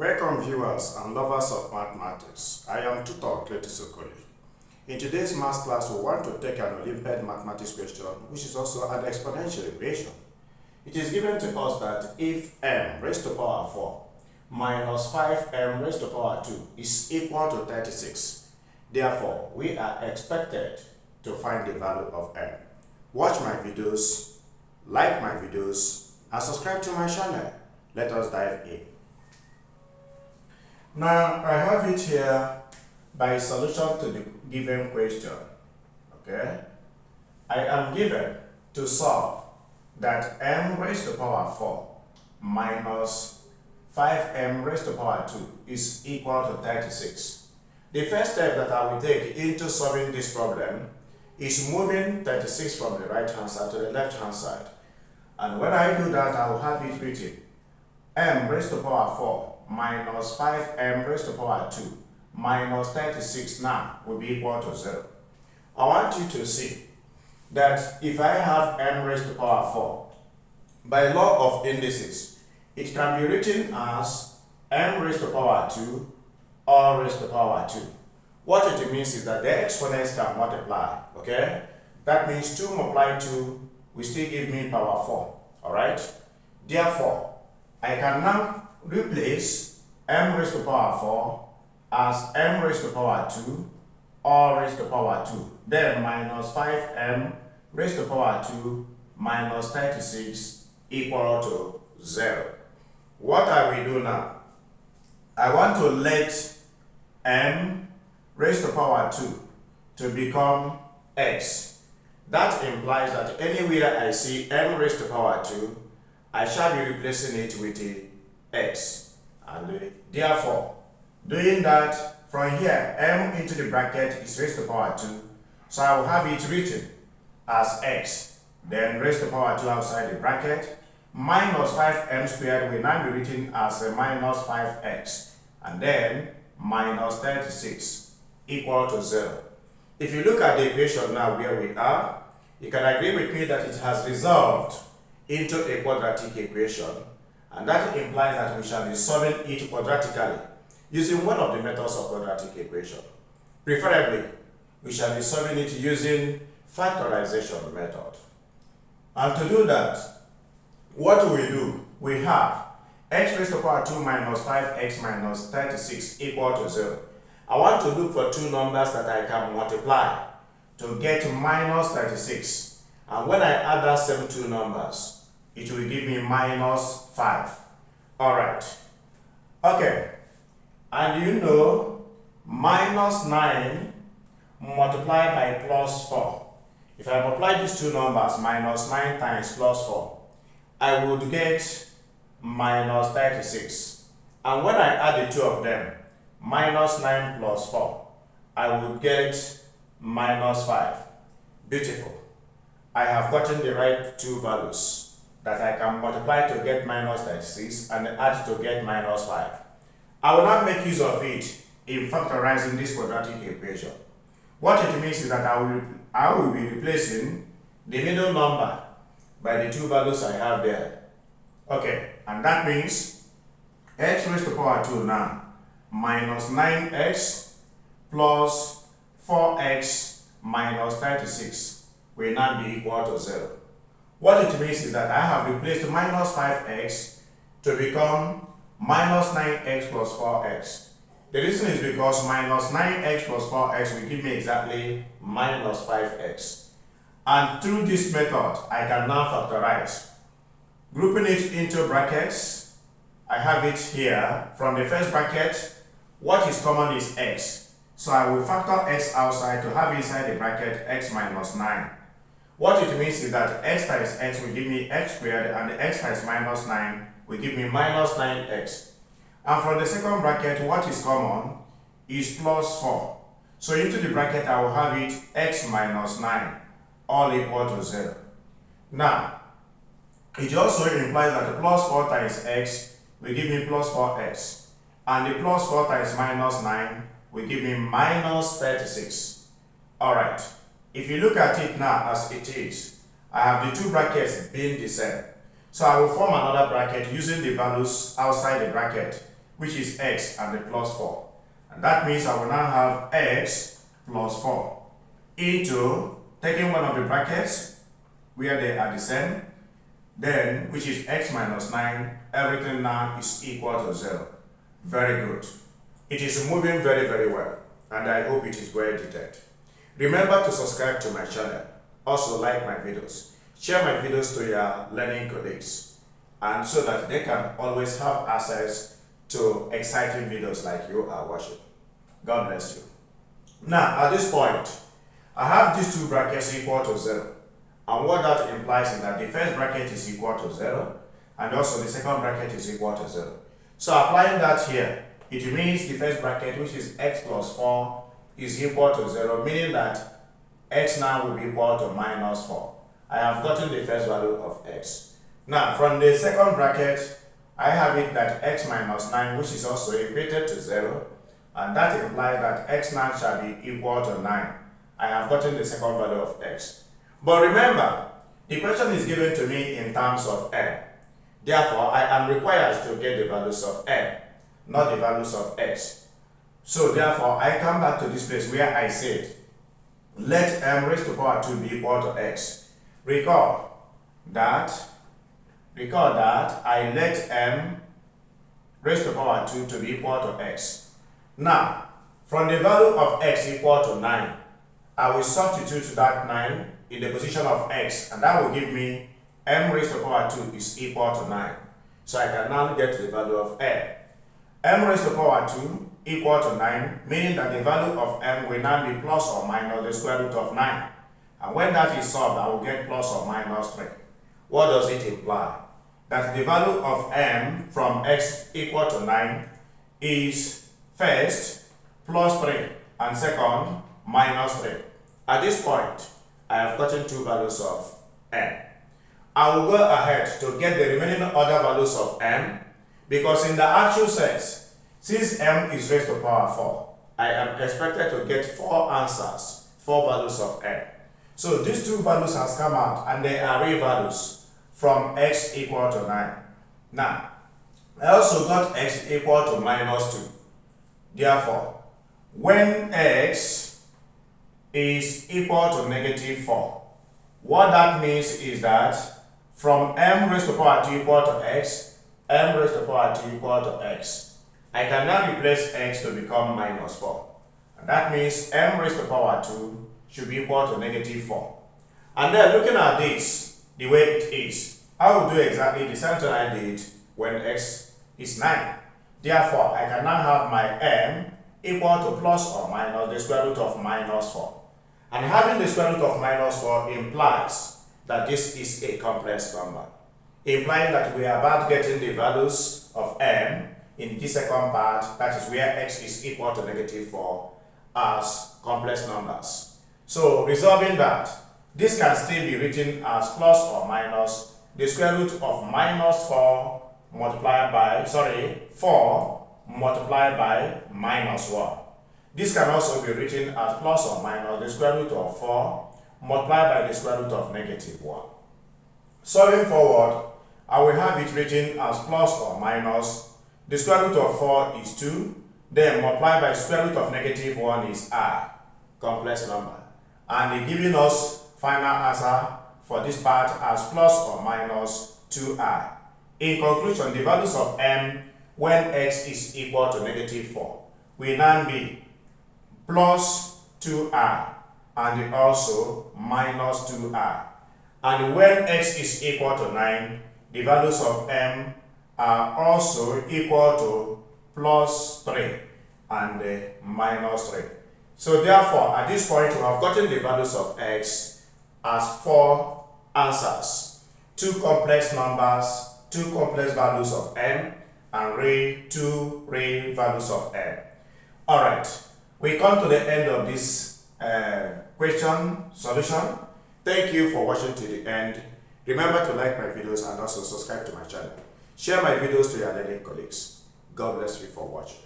Welcome viewers and lovers of mathematics. I am tutor Cletus Okoli. In today's math class, we want to take an Olympiad mathematics question, which is also an exponential equation. It is given to us that if m raised to power 4 minus 5m raised to power 2 is equal to 36, therefore we are expected to find the value of m. Watch my videos, like my videos, and subscribe to my channel. Let us dive in. Now, I have it here by solution to the given question. Okay? I am given to solve that m raised to power 4 minus 5m raised to power 2 is equal to 36. The first step that I will take into solving this problem is moving 36 from the right hand side to the left hand side. And when I do that, I will have it written m raised to power 4 minus 5m raised to power 2 minus 36 now will be equal to 0. I want you to see that if I have m raised to power 4, by law of indices, it can be written as m raised to power 2 or raised to power 2. What it means is that the exponents can multiply, okay? That means 2 multiplied 2 will still give me power 4, alright? Therefore, I can now replace m raised to power 4 as m raised to power 2 or raised to power 2. Then minus 5m raised to power 2 minus 36 equal to 0. What I will do now, I want to let m raised to power 2 to become x. That implies that anywhere I see m raised to power 2, I shall be replacing it with a x. And therefore, doing that, from here, m into the bracket is raised to power 2. So I will have it written as x. Then raised to power 2 outside the bracket. Minus 5m squared will now be written as a minus 5x. And then minus 36 equal to 0. If you look at the equation now where we are, you can agree with me that it has resolved into a quadratic equation, and that implies that we shall be solving it quadratically using one of the methods of quadratic equation. Preferably, we shall be solving it using factorization method. And to do that, what do we do? We have x raised to power 2 minus 5x minus 36 equal to 0. I want to look for two numbers that I can multiply to get minus 36. And when I add that same two numbers, it will give me minus 5. Alright. Okay. And you know, minus 9 multiplied by plus 4. If I multiply these two numbers, minus 9 times plus 4, I would get minus 36. And when I add the two of them, minus 9 plus 4, I would get minus 5. Beautiful. I have gotten the right two values that I can multiply to get minus 36 and add to get minus 5. I will not make use of it in factorizing this quadratic equation. What it means is that I will be replacing the middle number by the two values I have there. Okay, and that means x raised to power 2 now minus 9x plus 4x minus 36 will now be equal to 0. What it means is that I have replaced minus 5x to become minus 9x plus 4x. The reason is because minus 9x plus 4x will give me exactly minus 5x. And through this method, I can now factorize. Grouping it into brackets, I have it here. From the first bracket, what is common is x. So I will factor x outside to have inside the bracket x minus 9. What it means is that x times x will give me x squared, and the x times minus 9 will give me minus 9x. And from the second bracket, what is common is plus 4. So into the bracket, I will have it x minus 9, all equal to 0. Now, it also implies that the plus 4 times x will give me plus 4x. And the plus 4 times minus 9 will give me minus 36. Alright. If you look at it now as it is, I have the two brackets being the same. So I will form another bracket using the values outside the bracket which is x and the plus 4. And that means I will now have x plus 4 into taking one of the brackets where they are the same, then which is x minus 9, everything now is equal to 0. Very good. It is moving very, very well, and I hope it is well detailed. Remember to subscribe to my channel. Also like my videos. Share my videos to your learning colleagues, and so that they can always have access to exciting videos like you are watching. God bless you. Now, at this point, I have these two brackets equal to 0. And what that implies is that the first bracket is equal to 0, and also the second bracket is equal to 0. So applying that here, it means the first bracket, which is x plus 4, is equal to 0, meaning that x now will be equal to minus 4. I have gotten the first value of x. Now, from the second bracket, I have it that x minus 9, which is also equated to 0, and that implies that x now shall be equal to 9. I have gotten the second value of x. But remember, the question is given to me in terms of m. Therefore, I am required to get the values of m, not the values of x. So therefore, I come back to this place where I said, let m raised to power 2 be equal to x. Recall that I let m raised to power 2 to be equal to x. Now, from the value of x equal to 9, I will substitute that 9 in the position of x, and that will give me m raised to power 2 is equal to 9. So I can now get the value of m. M raised to power 2 equal to 9, meaning that the value of m will now be plus or minus the square root of 9. And when that is solved, I will get plus or minus 3. What does it imply? That the value of m from x equal to 9 is first plus 3 and second minus 3. At this point, I have gotten two values of m. I will go ahead to get the remaining other values of m, because in the actual sense, since m is raised to power 4, I am expected to get 4 answers, 4 values of m. So these two values has come out, and they are real values from x equal to 9. Now, I also got x equal to minus 2. Therefore, when x is equal to negative 4, what that means is that from m raised to power 2 equal to x, m raised to power 2 equal to x, I can now replace x to become minus 4. And that means m raised to power 2 should be equal to negative 4. And then looking at this, the way it is, I will do exactly the same thing I did when x is 9. Therefore, I can now have my m equal to plus or minus the square root of minus 4. And having the square root of minus 4 implies that this is a complex number, implying that we are about getting the values of m in the second part, that is where x is equal to negative 4, as complex numbers. So resolving that, this can still be written as plus or minus the square root of minus 4 multiplied by, 4 multiplied by minus 1. This can also be written as plus or minus the square root of 4 multiplied by the square root of negative 1. Solving forward, I will have it written as plus or minus the square root of 4 is 2, then multiplied by square root of negative 1 is I, complex number. And giving us final answer for this part as plus or minus 2i. In conclusion, the values of m when x is equal to negative 4 will now be plus 2i and also minus 2i. And when x is equal to 9, the values of m are also equal to plus 3 and minus 3. So therefore, at this point, we have gotten the values of x as 4 answers. 2 complex numbers, 2 complex values of m, and 2 real values of m. Alright, we come to the end of this question solution. Thank you for watching to the end. Remember to like my videos and also subscribe to my channel. Share my videos to your learning colleagues. God bless you for watching.